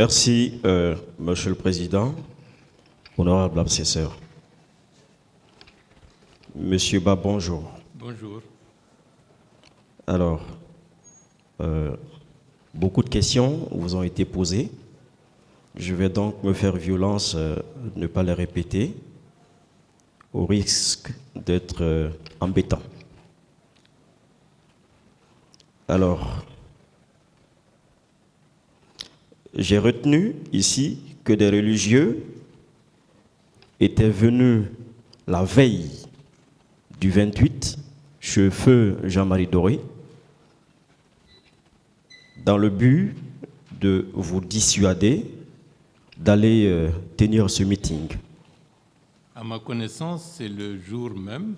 Merci, Monsieur le Président, honorable assesseur. Monsieur Ba, bonjour. Bonjour. Alors, beaucoup de questions vous ont été posées. Je vais donc me faire violence de ne pas les répéter, au risque d'être embêtant. Alors, j'ai retenu ici que des religieux étaient venus la veille du 28 chez feu Jean-Marie Doré dans le but de vous dissuader d'aller tenir ce meeting. À ma connaissance, c'est le jour même,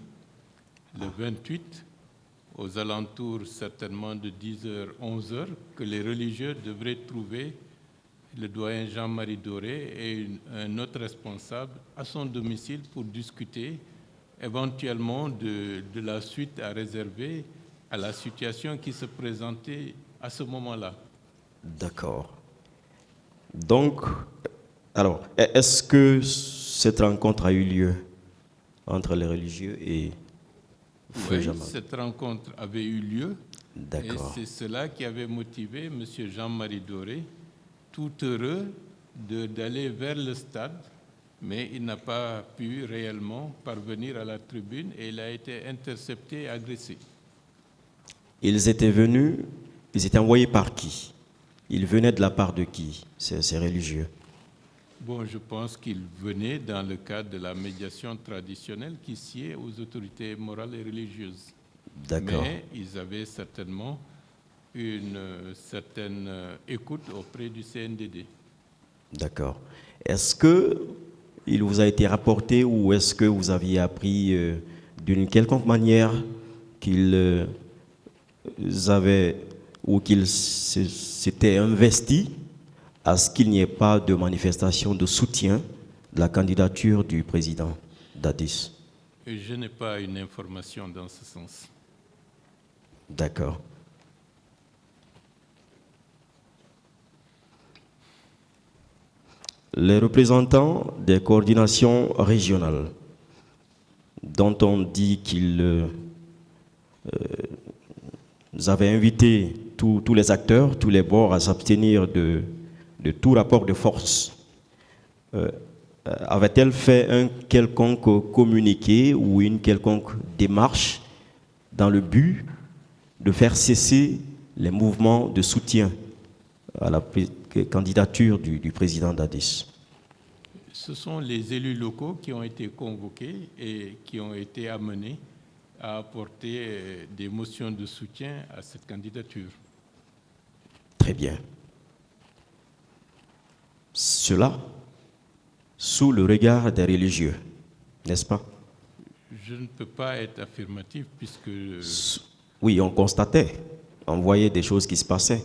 le 28, aux alentours certainement de 10h, 11h, que les religieux devraient trouver le doyen Jean-Marie Doré et un autre responsable à son domicile pour discuter éventuellement de la suite à réserver à la situation qui se présentait à ce moment-là. D'accord. Donc, alors, est-ce que cette rencontre a eu lieu entre les religieux et Feu Oui, Jean-Marie? cette rencontre avait eu lieu. D'accord. Et c'est cela qui avait motivé M. Jean-Marie Doré, tout heureux d'aller vers le stade, mais il n'a pas pu réellement parvenir à la tribune et il a été intercepté et agressé. Ils étaient venus, ils étaient envoyés par qui? Ils venaient de la part de qui, ces religieux? Bon, je pense qu'ils venaient dans le cadre de la médiation traditionnelle qui sied aux autorités morales et religieuses. D'accord. Mais ils avaient certainement une certaine écoute auprès du CNDD. D'accord. Est-ce que il vous a été rapporté ou est-ce que vous aviez appris d'une quelconque manière qu'ils avaient ou qu'ils s'étaient investis à ce qu'il n'y ait pas de manifestation de soutien de la candidature du président Dadis? Et je n'ai pas une information dans ce sens. D'accord. Les représentants des coordinations régionales, dont on dit qu'ils avaient invité tous les acteurs, tous les bords à s'abstenir de tout rapport de force, avait-elle fait un quelconque communiqué ou une quelconque démarche dans le but de faire cesser les mouvements de soutien à la candidature du président Dadis? Ce sont les élus locaux qui ont été convoqués et qui ont été amenés à apporter des motions de soutien à cette candidature. Très bien. Cela sous le regard des religieux, n'est-ce pas? Je ne peux pas être affirmatif puisque... Oui, on constatait, on voyait des choses qui se passaient.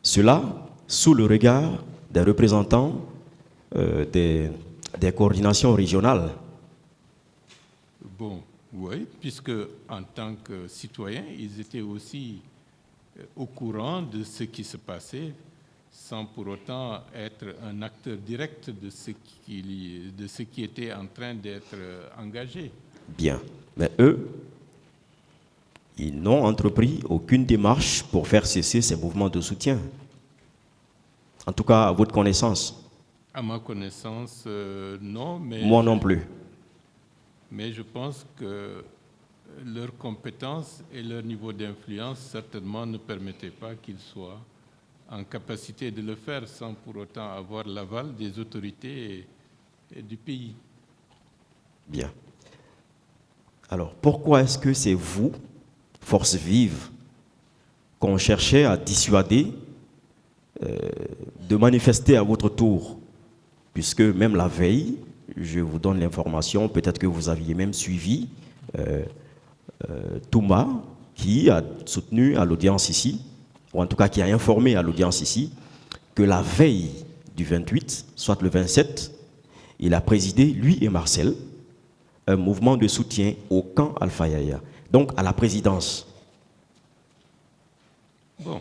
Cela sous le regard des représentants des coordinations régionales. Bon, oui, puisque en tant que citoyens, ils étaient aussi au courant de ce qui se passait, sans pour autant être un acteur direct de ce qui était en train d'être engagé. Bien, mais eux, ils n'ont entrepris aucune démarche pour faire cesser ces mouvements de soutien. En tout cas, à votre connaissance. À ma connaissance, non. Mais moi non plus. Mais je pense que leurs compétences et leur niveau d'influence certainement ne permettaient pas qu'ils soient en capacité de le faire sans pour autant avoir l'aval des autorités et du pays. Bien. Alors, pourquoi est-ce que c'est vous, force vive, qu'on cherchait à dissuader de manifester à votre tour? Puisque même la veille, je vous donne l'information, peut-être que vous aviez même suivi Touma, qui a soutenu à l'audience ici, ou en tout cas qui a informé à l'audience ici, que la veille du 28, soit le 27, il a présidé, lui et Marcel, un mouvement de soutien au camp Alpha Yaya, donc à la présidence. Bon,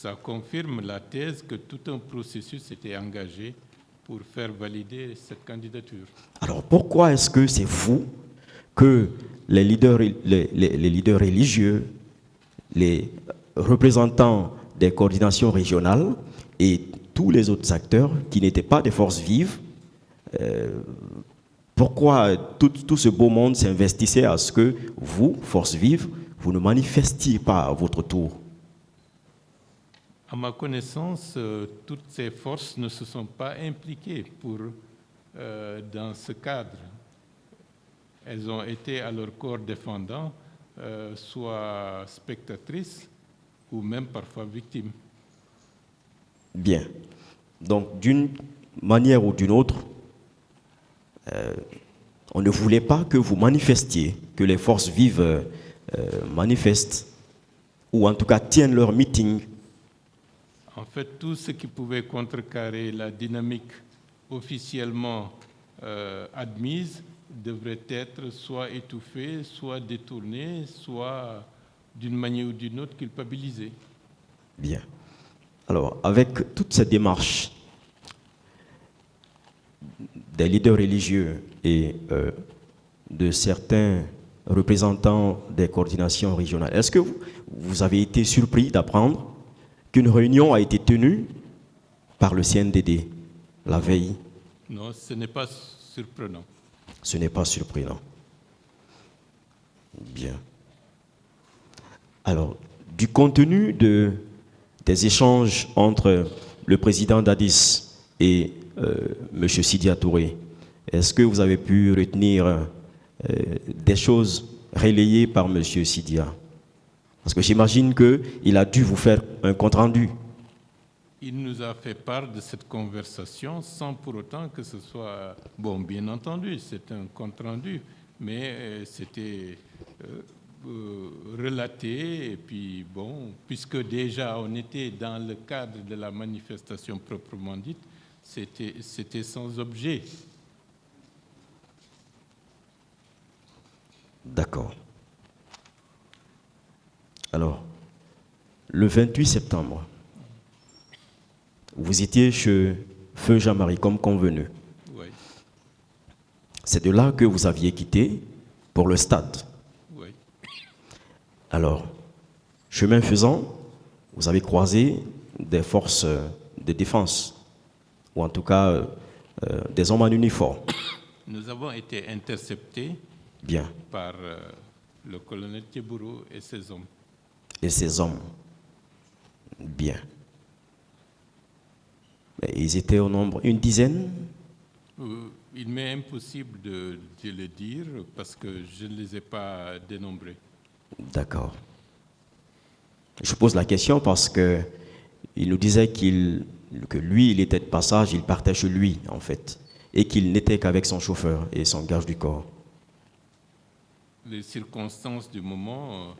ça confirme la thèse que tout un processus était engagé pour faire valider cette candidature. Alors pourquoi est-ce que c'est vous que les leaders religieux, les représentants des coordinations régionales et tous les autres acteurs qui n'étaient pas des forces vives, pourquoi tout ce beau monde s'investissait à ce que vous, forces vives, vous ne manifestiez pas à votre tour? À ma connaissance, toutes ces forces ne se sont pas impliquées dans ce cadre. Elles ont été à leur corps défendant, soit spectatrices ou même parfois victimes. Bien. Donc, d'une manière ou d'une autre, on ne voulait pas que vous manifestiez, que les forces vives manifestent, ou en tout cas tiennent leur meeting. En fait, tout ce qui pouvait contrecarrer la dynamique officiellement admise devrait être soit étouffé, soit détourné, soit d'une manière ou d'une autre culpabilisé. Bien. Alors, avec toute cette démarche des leaders religieux et de certains représentants des coordinations régionales, est-ce que vous avez été surpris d'apprendre qu'une réunion a été tenue par le CNDD la veille? Non, ce n'est pas surprenant. Ce n'est pas surprenant. Bien. Alors, du contenu des échanges entre le président d'Addis et M. Sidya Touré, est-ce que vous avez pu retenir des choses relayées par M. Sidya? Parce que j'imagine qu'il a dû vous faire un compte-rendu. Il nous a fait part de cette conversation sans pour autant que ce soit... Bon, bien entendu, c'est un compte-rendu, mais c'était relaté. Et puis, bon, puisque déjà on était dans le cadre de la manifestation proprement dite, c'était sans objet. D'accord. Alors, le 28 septembre, vous étiez chez Feu Jean-Marie comme convenu. Oui. C'est de là que vous aviez quitté pour le stade. Oui. Alors, chemin faisant, vous avez croisé des forces de défense, ou en tout cas des hommes en uniforme. Nous avons été interceptés. Bien. Par le colonel Tchebourou et ses hommes. Et ses hommes. Bien. Ils étaient au nombre une dizaine? Il m'est impossible de le dire parce que je ne les ai pas dénombrés. D'accord. Je pose la question parce qu'il nous disait que lui, il était de passage, il partait chez lui, en fait, et qu'il n'était qu'avec son chauffeur et son garde du corps. Les circonstances du moment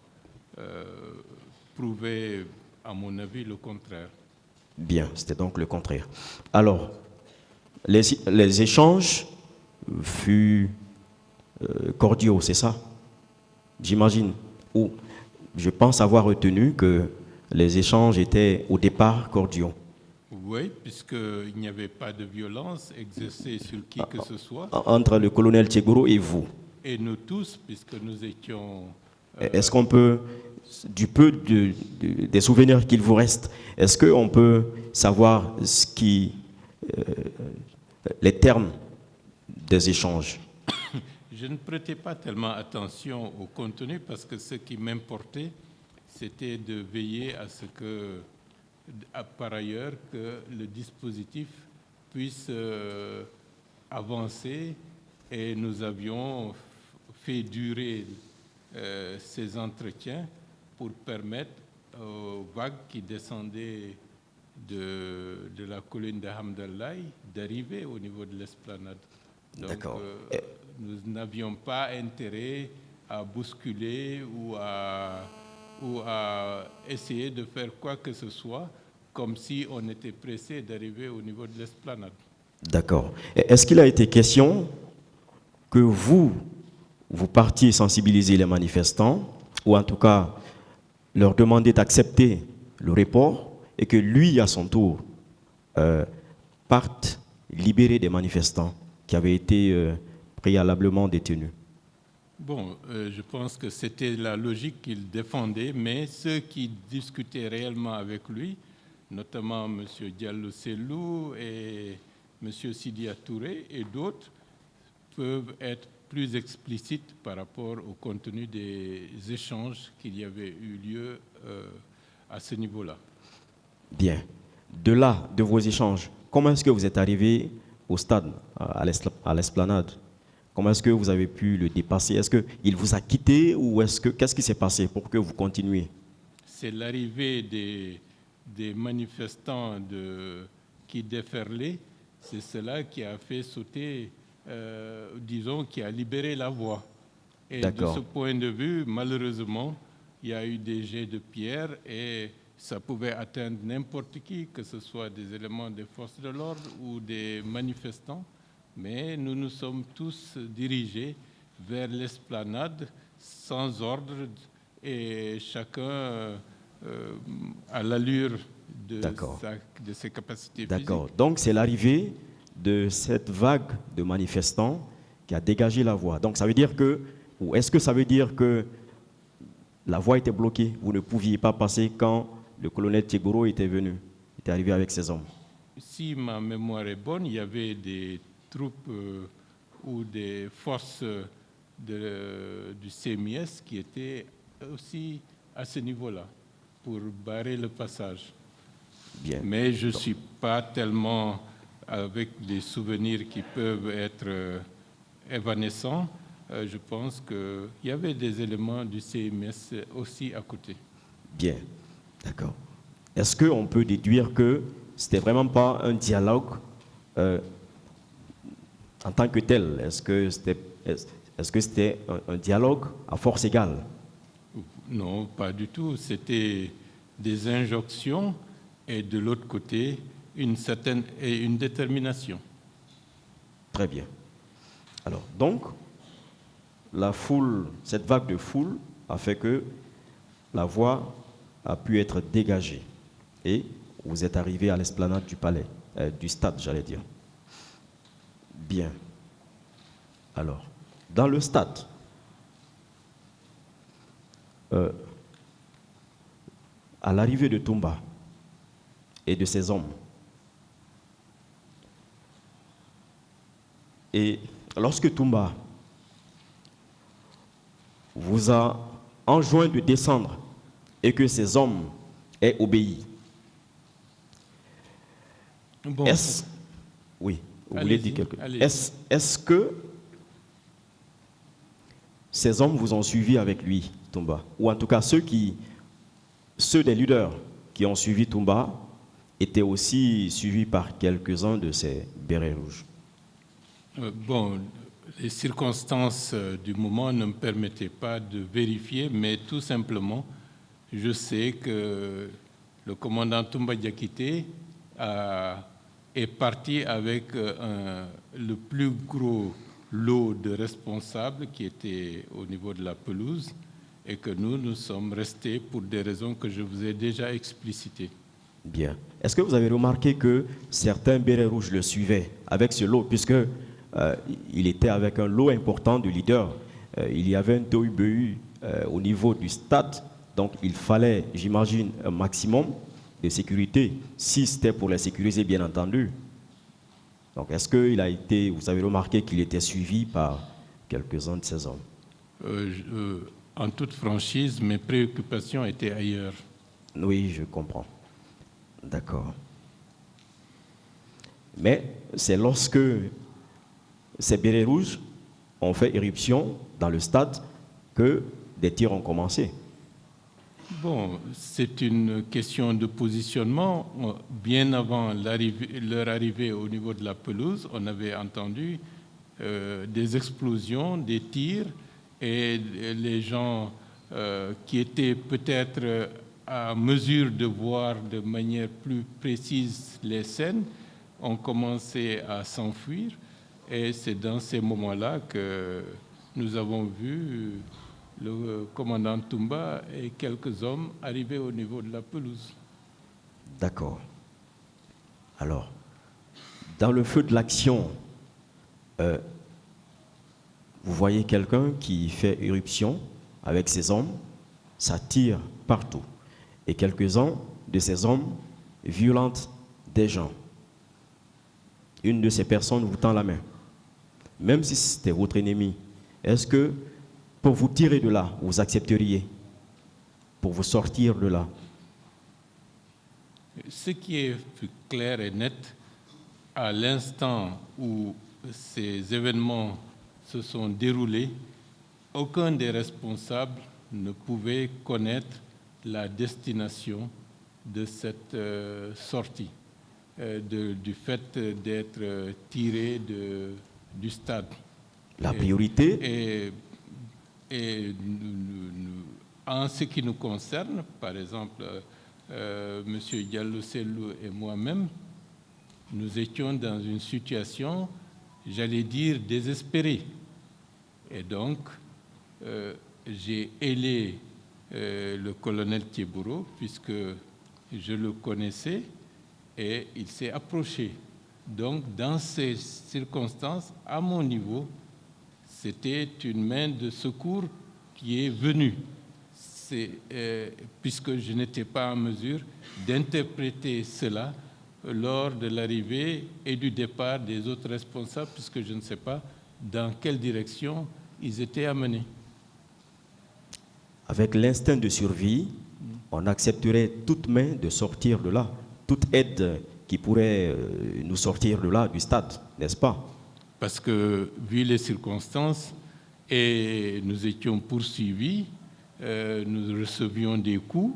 prouvaient, à mon avis, le contraire. Bien, c'était donc le contraire. Alors, les échanges furent cordiaux, c'est ça? J'imagine. Ou je pense avoir retenu que les échanges étaient au départ cordiaux. Oui, puisqu'il n'y avait pas de violence exercée sur qui que ce soit. Entre le colonel Tchebourou et vous? Et nous tous, puisque nous étions... Est-ce qu'on peut, du peu des souvenirs qu'il vous reste, est-ce qu'on peut savoir les termes des échanges? Je ne prêtais pas tellement attention au contenu parce que ce qui m'importait, c'était de veiller à ce que, par ailleurs, que le dispositif puisse avancer, et nous avions fait durer ces entretiens pour permettre aux vagues qui descendaient de la colline de Hamdallahi d'arriver au niveau de l'esplanade. Donc, nous n'avions pas intérêt à bousculer ou à essayer de faire quoi que ce soit comme si on était pressé d'arriver au niveau de l'esplanade. D'accord. Est-ce qu'il a été question que vous partiez sensibiliser les manifestants, ou en tout cas leur demander d'accepter le report et que lui, à son tour, parte libérer des manifestants qui avaient été préalablement détenus? Bon, je pense que c'était la logique qu'il défendait, mais ceux qui discutaient réellement avec lui, notamment M. Diallo Sellou et M. Sidia Touré et d'autres, peuvent être plus explicites par rapport au contenu des échanges qu'il y avait eu lieu à ce niveau-là. Bien. De là, de vos échanges, comment est-ce que vous êtes arrivé au stade, à l'esplanade? Comment est-ce que vous avez pu le dépasser? Est-ce qu'il vous a quitté ou qu'est-ce qui s'est passé pour que vous continuiez? C'est l'arrivée des manifestants qui déferlaient, c'est cela qui a fait sauter, disons, qui a libéré la voie. Et de ce point de vue, malheureusement, il y a eu des jets de pierre et ça pouvait atteindre n'importe qui, que ce soit des éléments des forces de l'ordre ou des manifestants. Mais nous nous sommes tous dirigés vers l'esplanade sans ordre et chacun à l'allure de ses capacités physiques. D'accord. Donc c'est l'arrivée de cette vague de manifestants qui a dégagé la voie. Donc ça veut dire que, ou est-ce que ça veut dire que la voie était bloquée? Vous ne pouviez pas passer quand le colonel Tchegoro était venu, était arrivé avec ses hommes? Si ma mémoire est bonne, il y avait des troupes ou des forces du CMIS qui étaient aussi à ce niveau-là pour barrer le passage. Bien. Mais je ne suis pas tellement avec des souvenirs qui peuvent être évanescents. Je pense qu'il y avait des éléments du CMS aussi à côté. Bien, d'accord. Est-ce qu'on peut déduire que ce n'était vraiment pas un dialogue en tant que tel? Est-ce que c'était un dialogue à force égale? Non, pas du tout. C'était des injonctions et de l'autre côté, une détermination. Très bien. Alors, donc, la foule, cette vague de foule a fait que la voie a pu être dégagée. Et vous êtes arrivé à l'esplanade du palais, du stade, j'allais dire. Bien. Alors, dans le stade, à l'arrivée de Toumba et de ses hommes, et lorsque Toumba vous a enjoint de descendre et que ses hommes aient obéi, bon, oui, vous voulez dire quelque chose? Est-ce que ces hommes vous ont suivi avec lui, Toumba? Ou en tout cas, ceux des leaders qui ont suivi Toumba étaient aussi suivis par quelques-uns de ces bérets rouges? Bon, les circonstances du moment ne me permettaient pas de vérifier, mais tout simplement, je sais que le commandant Toumba Diakité est parti avec le plus gros lot de responsables qui étaient au niveau de la pelouse et que nous sommes restés pour des raisons que je vous ai déjà explicitées. Bien. Est-ce que vous avez remarqué que certains bérets rouges le suivaient avec ce lot, puisque il était avec un lot important de leaders? Il y avait un tohu-bohu au niveau du stade, donc il fallait, j'imagine, un maximum de sécurité, si c'était pour les sécuriser, bien entendu. Donc, est-ce qu'il a été, vous avez remarqué qu'il était suivi par quelques-uns de ces hommes? En toute franchise, mes préoccupations étaient ailleurs. Oui, je comprends. D'accord. Mais c'est lorsque ces bérets rouges ont fait éruption dans le stade que des tirs ont commencé. Bon, c'est une question de positionnement. Bien avant leur arrivée au niveau de la pelouse, on avait entendu des explosions, des tirs, et les gens qui étaient peut-être à mesure de voir de manière plus précise les scènes ont commencé à s'enfuir. Et c'est dans ces moments-là que nous avons vu le commandant Toumba et quelques hommes arriver au niveau de la pelouse. D'accord. Alors, dans le feu de l'action, vous voyez quelqu'un qui fait éruption avec ses hommes, ça tire partout. Et quelques-uns de ces hommes violentent des gens. Une de ces personnes vous tend la main. Même si c'était votre ennemi, est-ce que pour vous tirer de là, vous accepteriez? Pour vous sortir de là? Ce qui est clair et net, à l'instant où ces événements se sont déroulés, aucun des responsables ne pouvait connaître la destination de cette sortie, du fait d'être tiré du stade. La priorité? En ce qui nous concerne, par exemple, M. Diallo Sellou et moi-même, nous étions dans une situation, j'allais dire, désespérée. Et donc, j'ai ailé le colonel Thiebouro, puisque je le connaissais, et il s'est approché. Donc, dans ces circonstances, à mon niveau, c'était une main de secours qui est venue. Puisque je n'étais pas en mesure d'interpréter cela lors de l'arrivée et du départ des autres responsables, puisque je ne sais pas dans quelle direction ils étaient amenés. Avec l'instinct de survie, on accepterait toute main de sortir de là, toute aide qui pourrait nous sortir de là, du stade, n'est-ce pas? Parce que, vu les circonstances, et nous étions poursuivis, nous recevions des coups,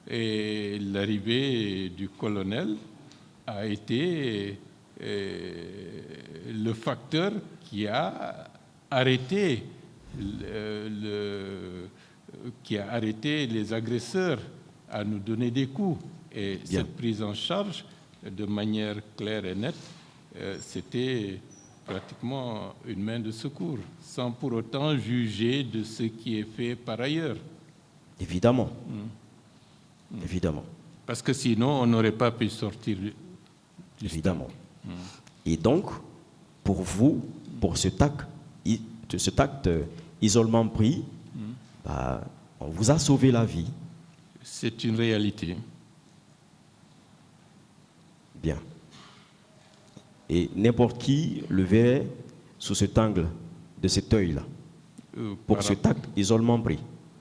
et l'arrivée du colonel a été le facteur qui a arrêté les agresseurs à nous donner des coups. Et Bien. cette prise en charge, de manière claire et nette, c'était pratiquement une main de secours, sans pour autant juger de ce qui est fait par ailleurs. Évidemment. Évidemment. Parce que sinon, on n'aurait pas pu sortir du Évidemment. Et donc, pour vous, pour cet acte isolement pris, on vous a sauvé la vie. C'est une réalité. Bien. Et n'importe qui le verrait sous cet angle, de cet œil-là, pour cet acte isolement pris.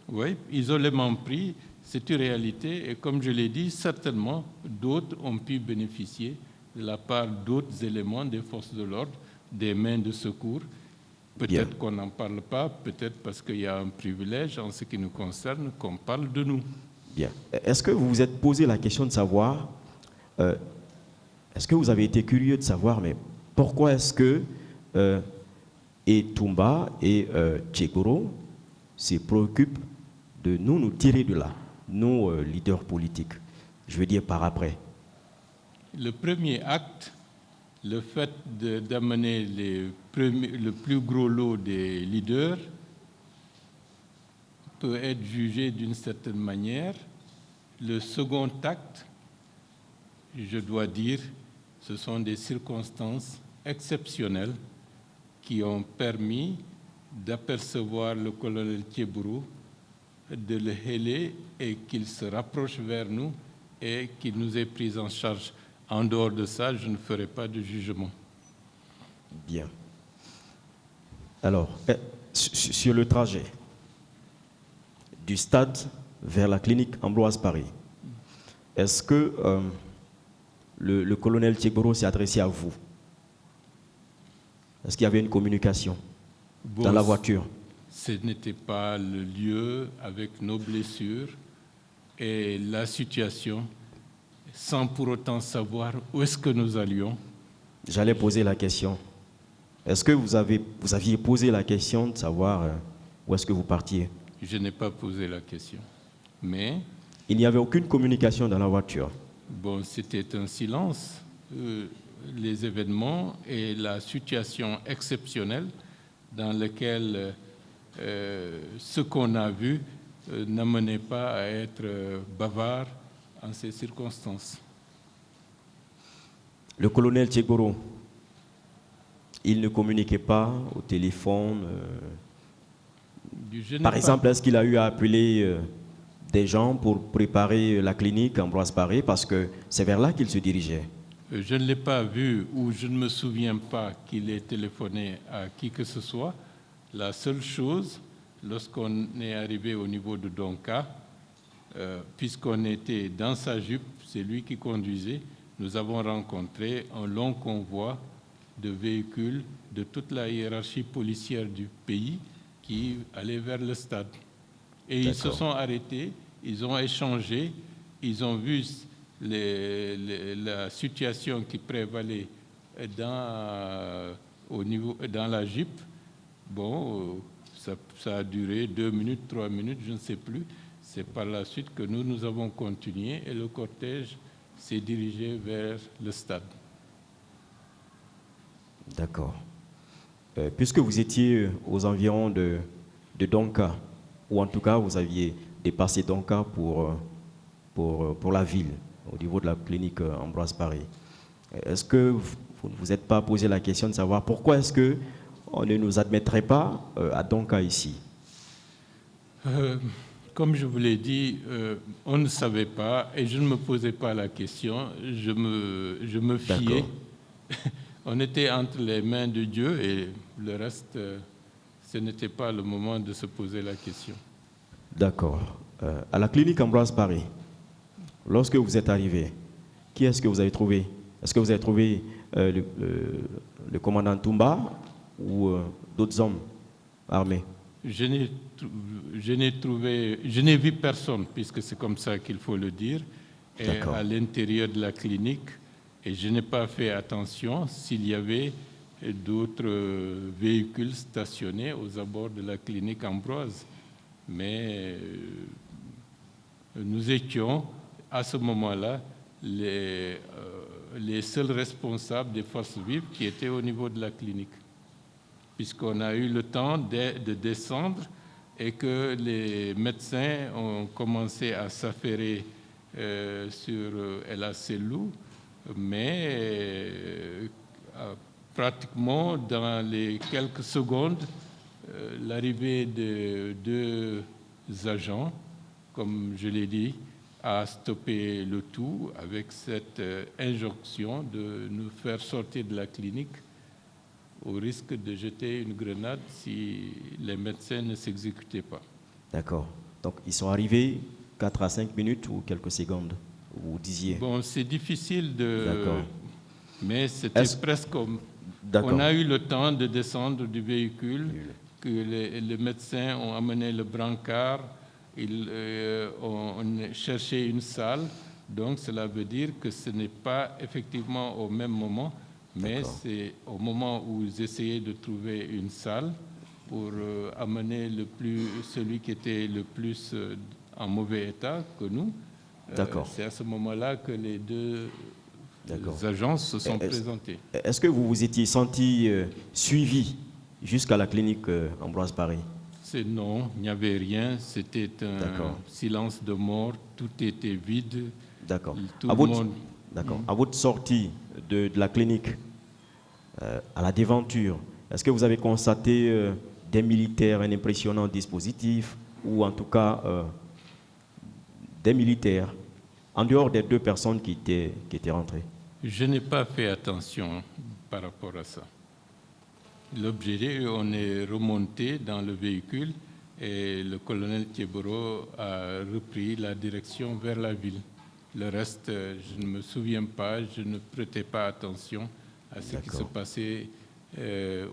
Oui, isolement pris, c'est une réalité. Et comme je l'ai dit, certainement, d'autres ont pu bénéficier de la part d'autres éléments des forces de l'ordre, des mains de secours. Peut-être qu'on n'en parle pas, peut-être parce qu'il y a un privilège en ce qui nous concerne qu'on parle de nous. Bien. Est-ce que vous vous êtes posé la question de savoir, est-ce que vous avez été curieux de savoir, mais pourquoi est-ce que et Toumba et Thiebouro se préoccupent de nous tirer de là, nous leaders politiques, je veux dire par après? Le premier acte, le fait d'amener le plus gros lot des leaders peut être jugé d'une certaine manière. Le second acte, je dois dire, ce sont des circonstances exceptionnelles qui ont permis d'apercevoir le colonel Thiebouro, de le héler et qu'il se rapproche vers nous et qu'il nous ait pris en charge. En dehors de ça, je ne ferai pas de jugement. Bien. Alors, sur le trajet du stade vers la clinique Ambroise Paré, est-ce que le colonel Thiebouro s'est adressé à vous? Est-ce qu'il y avait une communication dans la voiture? Ce n'était pas le lieu avec nos blessures et la situation, sans pour autant savoir où est-ce que nous allions. J'allais poser la question. Est-ce que vous aviez posé la question de savoir où est-ce que vous partiez? Je n'ai pas posé la question. Mais il n'y avait aucune communication dans la voiture. Bon, c'était un silence. Les événements et la situation exceptionnelle dans laquelle ce qu'on a vu n'amenait pas à être bavard en ces circonstances. Le colonel Tchegoro, il ne communiquait pas au téléphone. Par exemple, est-ce qu'il a eu à appeler des gens pour préparer la clinique Ambroise Paré, parce que c'est vers là qu'il se dirigeait? Je ne l'ai pas vu ou je ne me souviens pas qu'il ait téléphoné à qui que ce soit. La seule chose, lorsqu'on est arrivé au niveau de Donka, puisqu'on était dans sa Jeep, c'est lui qui conduisait, nous avons rencontré un long convoi de véhicules de toute la hiérarchie policière du pays qui allaient vers le stade. Et ils se sont arrêtés, ils ont échangé, ils ont vu la situation qui prévalait dans la Jeep. Bon, ça a duré 2 minutes, 3 minutes, je ne sais plus. C'est par la suite que nous avons continué et le cortège s'est dirigé vers le stade. D'accord. Puisque vous étiez aux environs de Donka, ou en tout cas vous aviez dépassé Donka pour la ville, au niveau de la clinique Ambroise Paré, est-ce que vous ne vous êtes pas posé la question de savoir pourquoi est-ce qu'on ne nous admettrait pas à Donka ici? Comme je vous l'ai dit, on ne savait pas et je ne me posais pas la question, je me fiais. On était entre les mains de Dieu et le reste, ce n'était pas le moment de se poser la question. D'accord. À la clinique Ambroise Paré, lorsque vous êtes arrivé, qui est-ce que vous avez trouvé? Est-ce que vous avez trouvé le commandant Toumba ou d'autres hommes armés? Je n'ai vu personne, puisque c'est comme ça qu'il faut le dire, à l'intérieur de la clinique, et je n'ai pas fait attention s'il y avait d'autres véhicules stationnés aux abords de la clinique Ambroise. Mais nous étions, à ce moment-là, les seuls responsables des forces vives qui étaient au niveau de la clinique, puisqu'on a eu le temps de descendre et que les médecins ont commencé à s'affairer sur El Asselou, mais pratiquement dans les quelques secondes, l'arrivée de 2 agents, comme je l'ai dit, a stoppé le tout avec cette injonction de nous faire sortir de la clinique au risque de jeter une grenade si les médecins ne s'exécutaient pas. D'accord. Donc, ils sont arrivés 4 à 5 minutes ou quelques secondes, vous disiez? Bon, c'est difficile de... D'accord. Mais c'était presque comme... D'accord. On a eu le temps de descendre du véhicule, que les médecins ont amené le brancard, ils ont cherché une salle. Donc, cela veut dire que ce n'est pas effectivement au même moment, mais c'est au moment où ils essayaient de trouver une salle pour amener celui qui était le plus en mauvais état que nous. C'est à ce moment-là que les 2 agents se sont présentés. Est-ce que vous vous étiez senti suivi jusqu'à la clinique Ambroise Paré? Non, il n'y avait rien. C'était un silence de mort. Tout était vide. D'accord. D'accord. À votre sortie de la clinique, à la déventure, est-ce que vous avez constaté des militaires, un impressionnant dispositif, ou en tout cas des militaires, en dehors des 2 personnes qui étaient rentrées? Je n'ai pas fait attention par rapport à ça. L'objet, on est remonté dans le véhicule et le colonel Tchegoro a repris la direction vers la ville. Le reste, je ne me souviens pas, je ne prêtais pas attention à ce qui se passait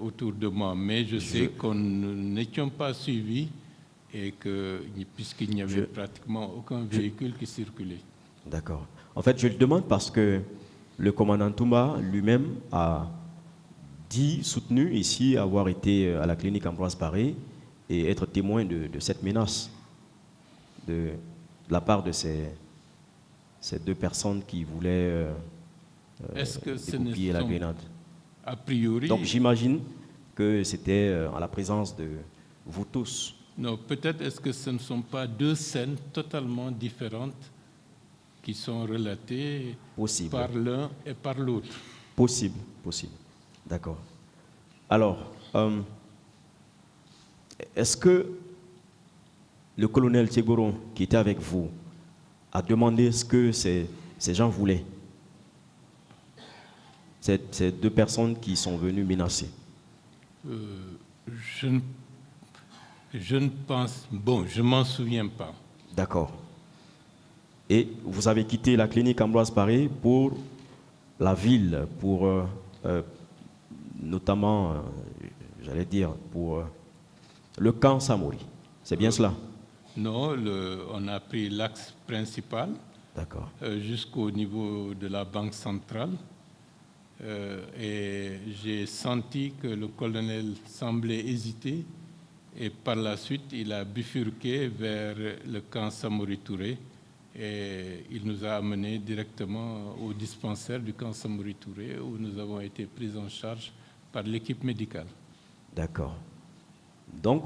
autour de moi. Mais je sais qu'on n'étions pas suivis et que, puisqu'il n'y avait pratiquement aucun véhicule qui circulait. D'accord. En fait, je le demande parce que le commandant Toumba lui-même a soutenu ici avoir été à la clinique Ambroise Paré et être témoin de cette menace de la part de ces 2 personnes qui voulaient découpiller la grenade. A priori... Donc j'imagine que c'était en la présence de vous tous. Non, peut-être est-ce que ce ne sont pas 2 scènes totalement différentes qui sont relatés Possible. par l'un et par l'autre. Possible. D'accord. Alors, est-ce que le colonel Tchegoron, qui était avec vous, a demandé ce que ces gens voulaient? Ces deux personnes qui sont venues menacer. Je ne pense... Bon, je ne m'en souviens pas. D'accord. Et vous avez quitté la clinique Ambroise Paré pour la ville, pour notamment, j'allais dire, pour le camp Samori. C'est bien cela? Non, on a pris l'axe principal jusqu'au niveau de la Banque centrale. Et j'ai senti que le colonel semblait hésiter. Et par la suite, il a bifurqué vers le camp Samori Touré. Et il nous a amenés directement au dispensaire du camp Samori Touré, où nous avons été pris en charge par l'équipe médicale. D'accord. Donc,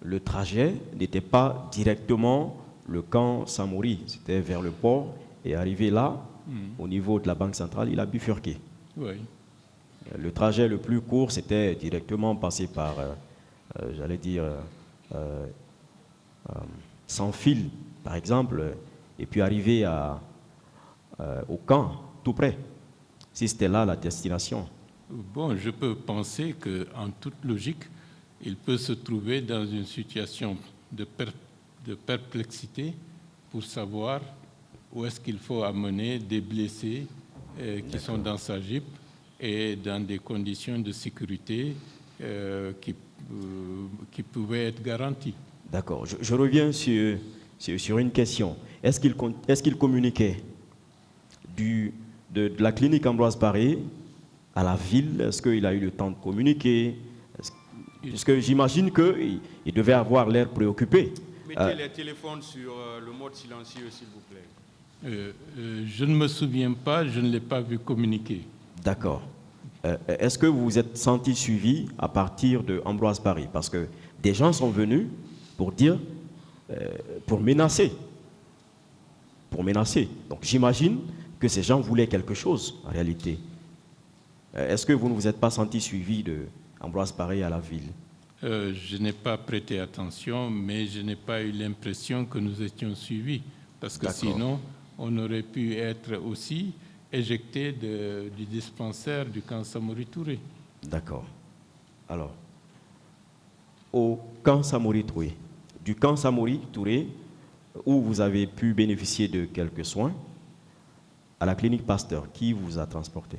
le trajet n'était pas directement le camp Samori, c'était vers le port, et arrivé là, au niveau de la Banque centrale, il a bifurqué. Oui. Le trajet le plus court, c'était directement passer par, j'allais dire, sans fil, par exemple, et puis arriver au camp, tout près, si c'était là la destination. Bon, je peux penser qu'en toute logique, il peut se trouver dans une situation de perplexité pour savoir où est-ce qu'il faut amener des blessés qui sont dans sa Jeep et dans des conditions de sécurité qui pouvaient être garanties. D'accord. Je reviens sur une question. Est-ce qu'il communiquait de la clinique Ambroise Paré à la ville? Est-ce qu'il a eu le temps de communiquer? Puisque j'imagine qu'il devait avoir l'air préoccupé. Mettez les téléphones sur le mode silencieux, s'il vous plaît. Je ne me souviens pas, je ne l'ai pas vu communiquer. D'accord. Est-ce que vous vous êtes senti suivi à partir de Ambroise Paré? Parce que des gens sont venus pour dire, pour menacer. Donc j'imagine que ces gens voulaient quelque chose en réalité. Est-ce que vous ne vous êtes pas senti suivi de Ambroise Paré à la ville? Je n'ai pas prêté attention, mais je n'ai pas eu l'impression que nous étions suivis. Parce que sinon, on aurait pu être aussi éjecté du dispensaire du camp Samori Touré. D'accord. Alors, au camp Samori Touré, du camp Samori Touré, où vous avez pu bénéficier de quelques soins, à la clinique Pasteur, qui vous a transporté?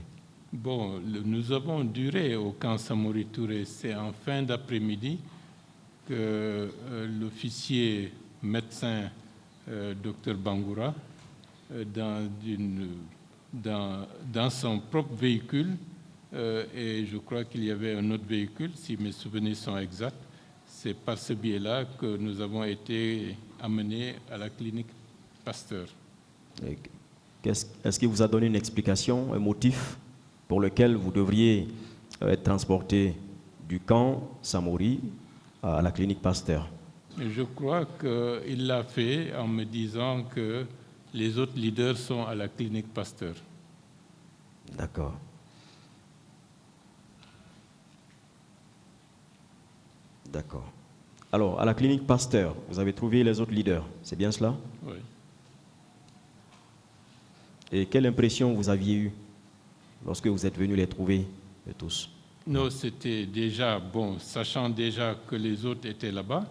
Bon, nous avons duré au camp Samori Touré. C'est en fin d'après-midi que l'officier médecin Dr Bangoura, dans son propre véhicule, et je crois qu'il y avait un autre véhicule, si mes souvenirs sont exacts, c'est par ce biais-là que nous avons été amenés à la clinique Pasteur. Est-ce qu'il vous a donné une explication, un motif pour lequel vous devriez être transporté du camp Samori à la clinique Pasteur? Je crois qu'il l'a fait en me disant que les autres leaders sont à la clinique Pasteur. D'accord. D'accord. Alors, à la clinique Pasteur, vous avez trouvé les autres leaders, c'est bien cela? Oui. Et quelle impression vous aviez eue lorsque vous êtes venus les trouver tous? Non, c'était déjà bon, sachant déjà que les autres étaient là-bas,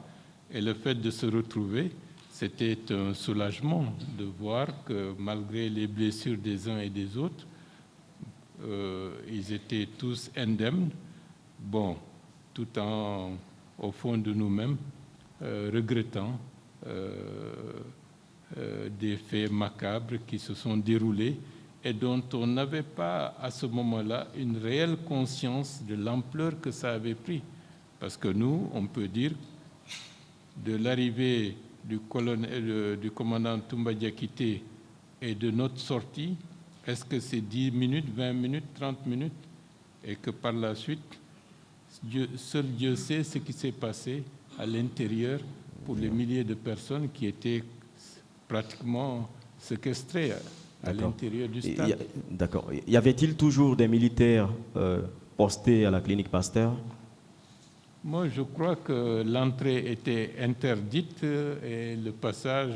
et le fait de se retrouver, c'était un soulagement de voir que malgré les blessures des uns et des autres, ils étaient tous indemnes, bon, tout au fond de nous-mêmes, regrettant des faits macabres qui se sont déroulés et dont on n'avait pas à ce moment-là une réelle conscience de l'ampleur que ça avait pris. Parce que nous, on peut dire, de l'arrivée du commandant Toumba Diakité et de notre sortie, est-ce que c'est 10 minutes, 20 minutes, 30 minutes? Et que par la suite, seul Dieu sait ce qui s'est passé à l'intérieur pour les milliers de personnes qui étaient pratiquement séquestrés à l'intérieur du Et stade. D'accord. Y avait-il toujours des militaires postés à la clinique Pasteur? Moi, je crois que l'entrée était interdite et le passage,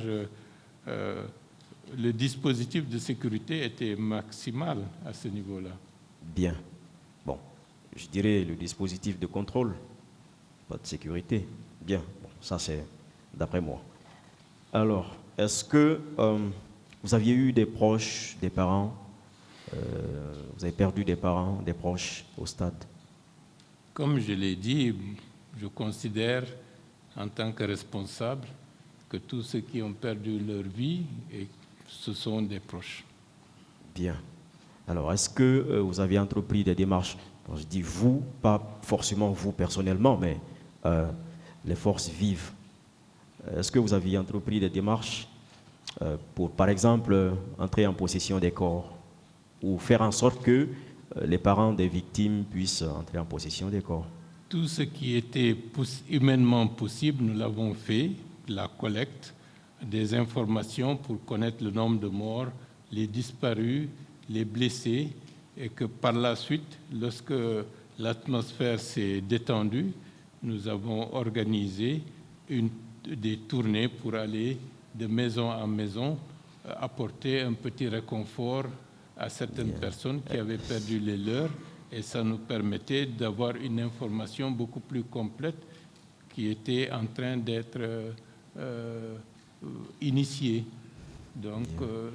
le dispositif de sécurité était maximal à ce niveau-là. Bien. Bon, je dirais le dispositif de contrôle, pas de sécurité. Bien, bon, ça c'est d'après moi. Alors, est-ce que vous aviez eu des proches, des parents, vous avez perdu des parents, des proches au stade? Comme je l'ai dit, je considère en tant que responsable que tous ceux qui ont perdu leur vie, ce sont des proches. Bien. Alors, est-ce que vous avez entrepris des démarches? Quand je dis vous, pas forcément vous personnellement, mais les forces vives. Est-ce que vous aviez entrepris des démarches pour, par exemple, entrer en possession des corps ou faire en sorte que les parents des victimes puissent entrer en possession des corps? Tout ce qui était humainement possible, nous l'avons fait, la collecte des informations pour connaître le nombre de morts, les disparus, les blessés, et que par la suite, lorsque l'atmosphère s'est détendue, nous avons organisé des tournées pour aller de maison en maison, apporter un petit réconfort à certaines personnes qui avaient perdu les leurs, et ça nous permettait d'avoir une information beaucoup plus complète qui était en train d'être initiée. Donc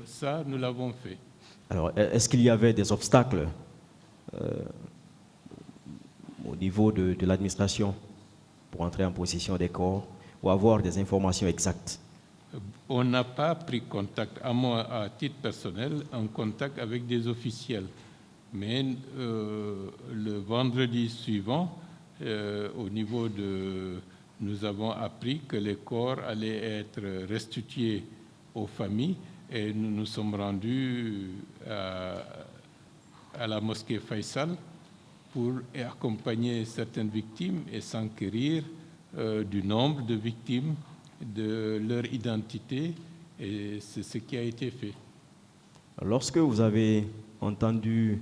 ça, nous l'avons fait. Alors, est-ce qu'il y avait des obstacles au niveau de l'administration pour entrer en possession des corps ou avoir des informations exactes? On n'a pas pris contact, à moi, à titre personnel, en contact avec des officiels. Mais le vendredi suivant, au niveau de... Nous avons appris que les corps allaient être restitués aux familles et nous nous sommes rendus à la mosquée Faisal pour accompagner certaines victimes et s'enquérir du nombre de victimes, de leur identité, et c'est ce qui a été fait. Lorsque vous avez entendu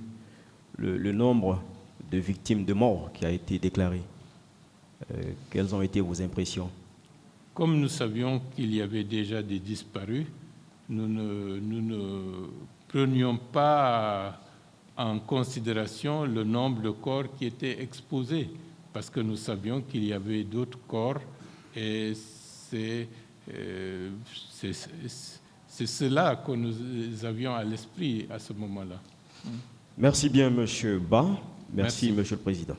le nombre de victimes de mort qui a été déclaré, quelles ont été vos impressions? Comme nous savions qu'il y avait déjà des disparus, nous ne prenions pas en considération le nombre de corps qui étaient exposés, parce que nous savions qu'il y avait d'autres corps, et c'est cela que nous avions à l'esprit à ce moment-là. Merci bien, Monsieur Ba. Merci, Monsieur le Président.